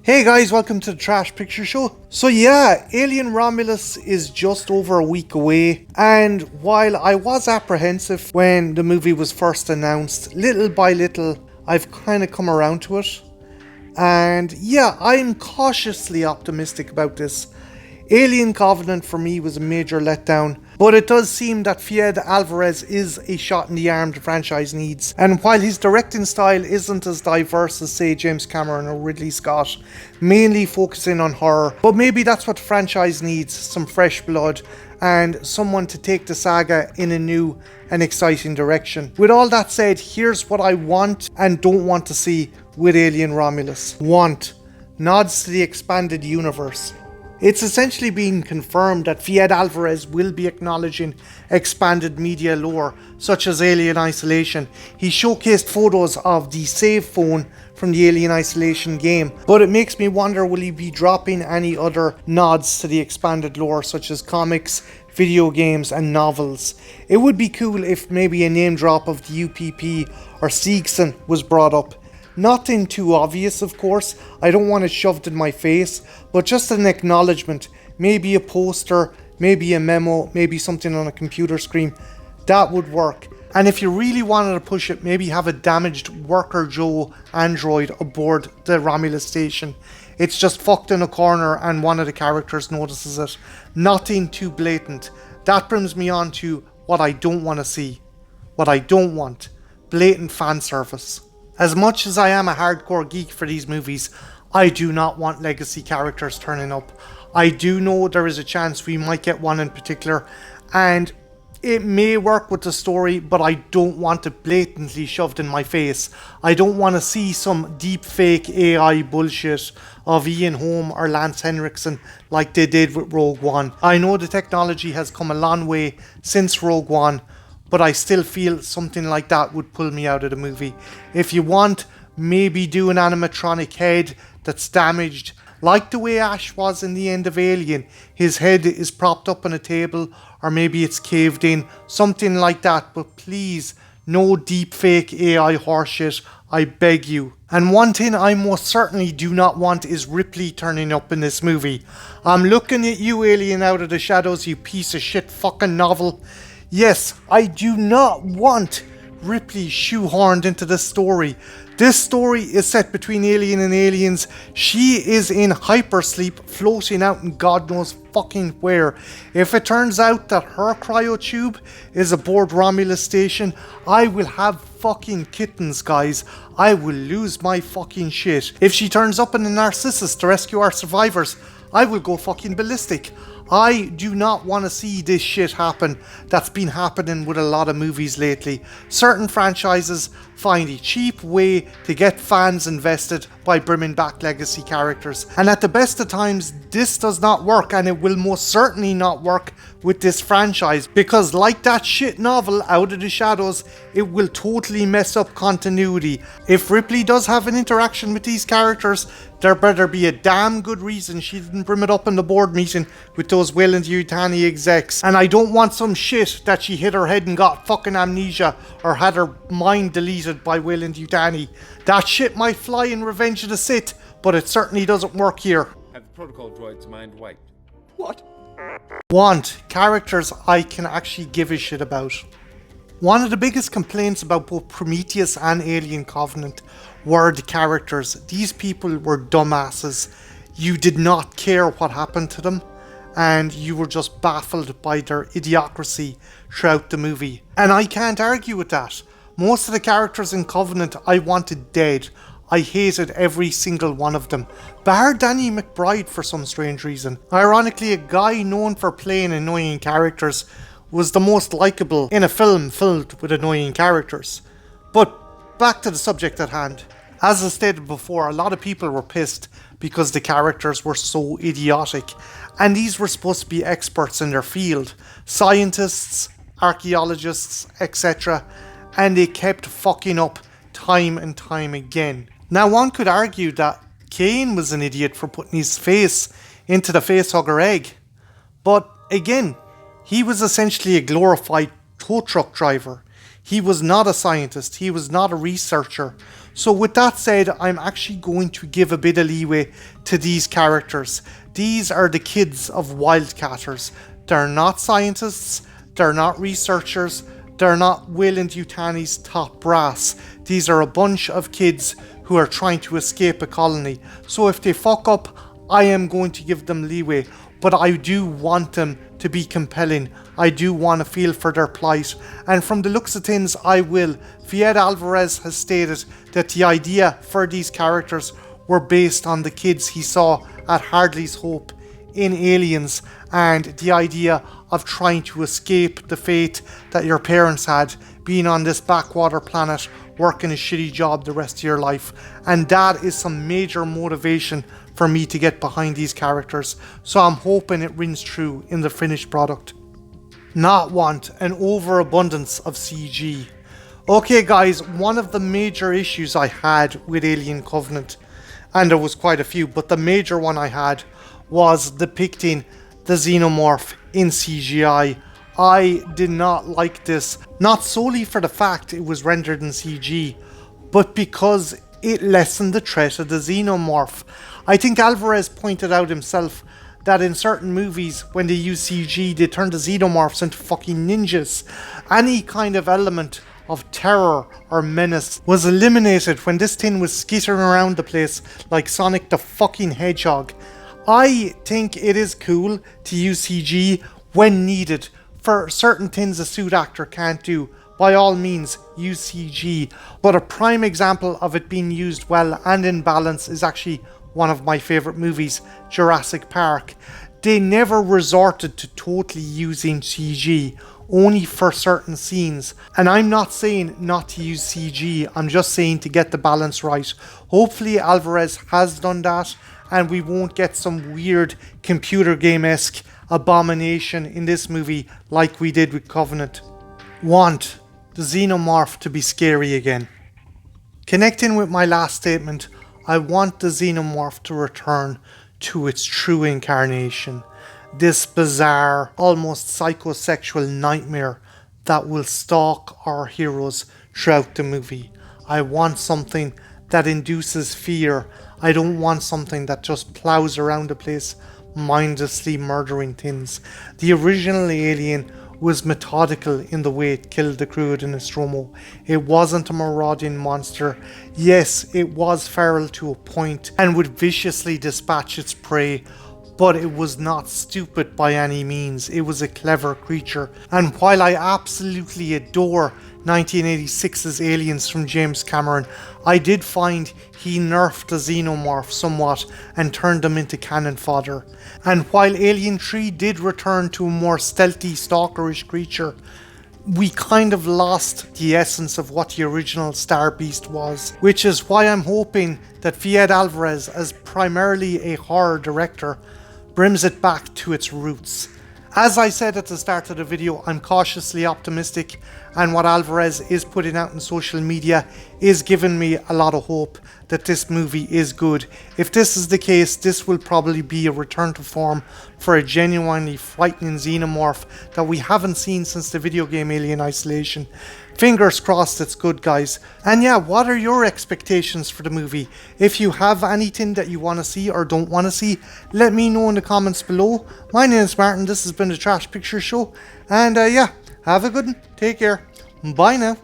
Hey guys, welcome to the Trash Picture Show. So yeah, Alien Romulus is just over a week away, and while I was apprehensive when the movie was first announced, little by little I've kind of come around to it. And yeah, I'm cautiously optimistic about this. Alien Covenant for me was a major letdown, but it does seem that Fede Alvarez is a shot in the arm the franchise needs. And while his directing style isn't as diverse as, say, James Cameron or Ridley Scott, mainly focusing on horror, but maybe that's what the franchise needs, some fresh blood and someone to take the saga in a new and exciting direction. With all that said, here's what I want and don't want to see with Alien Romulus. Want nods to the expanded universe. It's essentially been confirmed that Fede Alvarez will be acknowledging expanded media lore, such as Alien Isolation. He showcased photos of the save phone from the Alien Isolation game, but it makes me wonder, will he be dropping any other nods to the expanded lore, such as comics, video games and novels? It would be cool if maybe a name drop of the UPP or Seegson was brought up. Nothing too obvious, of course, I don't want it shoved in my face, but just an acknowledgement, maybe a poster, maybe a memo, maybe something on a computer screen, that would work. And if you really wanted to push it, maybe have a damaged Worker Joe android aboard the Romulus station. It's just fucked in a corner and one of the characters notices it. Nothing too blatant. That brings me on to what I don't want to see. What I don't want. Blatant fan service. As much as I am a hardcore geek for these movies, I do not want legacy characters turning up. I do know there is a chance we might get one in particular, and it may work with the story, but I don't want it blatantly shoved in my face. I don't want to see some deep fake AI bullshit of Ian Holm or Lance Henriksen like they did with Rogue One. I know the technology has come a long way since Rogue One, but I still feel something like that would pull me out of the movie. If you want, maybe do an animatronic head that's damaged, like the way Ash was in the end of Alien. His head is propped up on a table, or maybe it's caved in, something like that, but please, no deep fake AI horseshit, I beg you. And one thing I most certainly do not want is Ripley turning up in this movie. I'm looking at you, Alien Out of the Shadows, you piece of shit fucking novel. Yes, I do not want Ripley shoehorned into this story. This story is set between Alien and Aliens. She is in hypersleep, floating out in God knows fucking where. If it turns out that her cryotube is aboard Romulus station, I will have fucking kittens, guys. I will lose my fucking shit. If she turns up in a Narcissus to rescue our survivors, I will go fucking ballistic. I do not want to see this shit happen that's been happening with a lot of movies lately. Certain franchises find a cheap way to get fans invested by bringing back legacy characters. And at the best of times, this does not work, and it will most certainly not work with this franchise, because like that shit novel Out of the Shadows, it will totally mess up continuity. If Ripley does have an interaction with these characters, there better be a damn good reason she didn't bring it up in the board meeting with those Weyland-Yutani execs. And I don't want some shit that she hit her head and got fucking amnesia or had her mind deleted by Weyland-Yutani. That shit might fly in Revenge of the Sith, but it certainly doesn't work here. Have the protocol droid's mind wiped. What? Want characters I can actually give a shit about. One of the biggest complaints about both Prometheus and Alien Covenant were the characters. These people were dumbasses. You did not care what happened to them, and you were just baffled by their idiocracy throughout the movie. And I can't argue with that. Most of the characters in Covenant I wanted dead. I hated every single one of them, bar Danny McBride for some strange reason. Ironically, a guy known for playing annoying characters was the most likeable in a film filled with annoying characters. But back to the subject at hand. As I stated before, a lot of people were pissed because the characters were so idiotic, and these were supposed to be experts in their field, scientists, archaeologists, etc., and they kept fucking up time and time again. Now, one could argue that Kane was an idiot for putting his face into the facehugger egg, but again, he was essentially a glorified tow truck driver. He was not a scientist, he was not a researcher, So with that said, I'm actually going to give a bit of leeway to these characters. These are the kids of Wildcatters. They're not scientists, they're not researchers, they're not Weyland-Yutani's top brass. These are a bunch of kids who are trying to escape a colony. So if they fuck up, I am going to give them leeway, but I do want them to be compelling. I do want to feel for their plight, and from the looks of things, I will. Fiyed Alvarez has stated that the idea for these characters were based on the kids he saw at Hardley's Hope in Aliens, and the idea of trying to escape the fate that your parents had, being on this backwater planet, working a shitty job the rest of your life. And that is some major motivation for me to get behind these characters, so I'm hoping it rings true in the finished product. Not want an overabundance of CG. Okay guys, one of the major issues I had with Alien Covenant, and there was quite a few, but the major one I had was depicting the xenomorph in CGI. I did not like this, not solely for the fact it was rendered in CG, but because it lessened the threat of the xenomorph. I think Alvarez pointed out himself that in certain movies, when they use CG, they turn the xenomorphs into fucking ninjas. Any kind of element of terror or menace was eliminated when this thing was skittering around the place like Sonic the fucking Hedgehog. I think it is cool to use CG when needed. For certain things a suit actor can't do, by all means use CG. But a prime example of it being used well and in balance is actually one of my favourite movies, Jurassic Park. They never resorted to totally using CG, only for certain scenes. And I'm not saying not to use CG, I'm just saying to get the balance right. Hopefully Alvarez has done that, and we won't get some weird computer game-esque abomination in this movie like we did with Covenant. Want the xenomorph to be scary again. Connecting with my last statement, I want the xenomorph to return to its true incarnation. This bizarre, almost psychosexual nightmare that will stalk our heroes throughout the movie. I want something that induces fear. I don't want something that just plows around the place, mindlessly murdering things. The original Alien was methodical in the way it killed the crew of the Nostromo. It wasn't a marauding monster. Yes, it was feral to a point and would viciously dispatch its prey, but it was not stupid by any means. It was a clever creature. And while I absolutely adore 1986's Aliens from James Cameron, I did find he nerfed the xenomorph somewhat and turned them into cannon fodder. And while Alien 3 did return to a more stealthy, stalkerish creature, we kind of lost the essence of what the original Star Beast was, which is why I'm hoping that Fiyed Alvarez, as primarily a horror director, brings it back to its roots. As I said at the start of the video, I'm cautiously optimistic, and what Alvarez is putting out in social media is giving me a lot of hope that this movie is good. If this is the case, this will probably be a return to form for a genuinely frightening xenomorph that we haven't seen since the video game Alien Isolation. Fingers crossed it's good, guys. And yeah, what are your expectations for the movie? If you have anything that you want to see or don't want to see, let me know in the comments below. My name is Martin, this has been the Trash Picture Show, and yeah, have a good one, take care, bye now.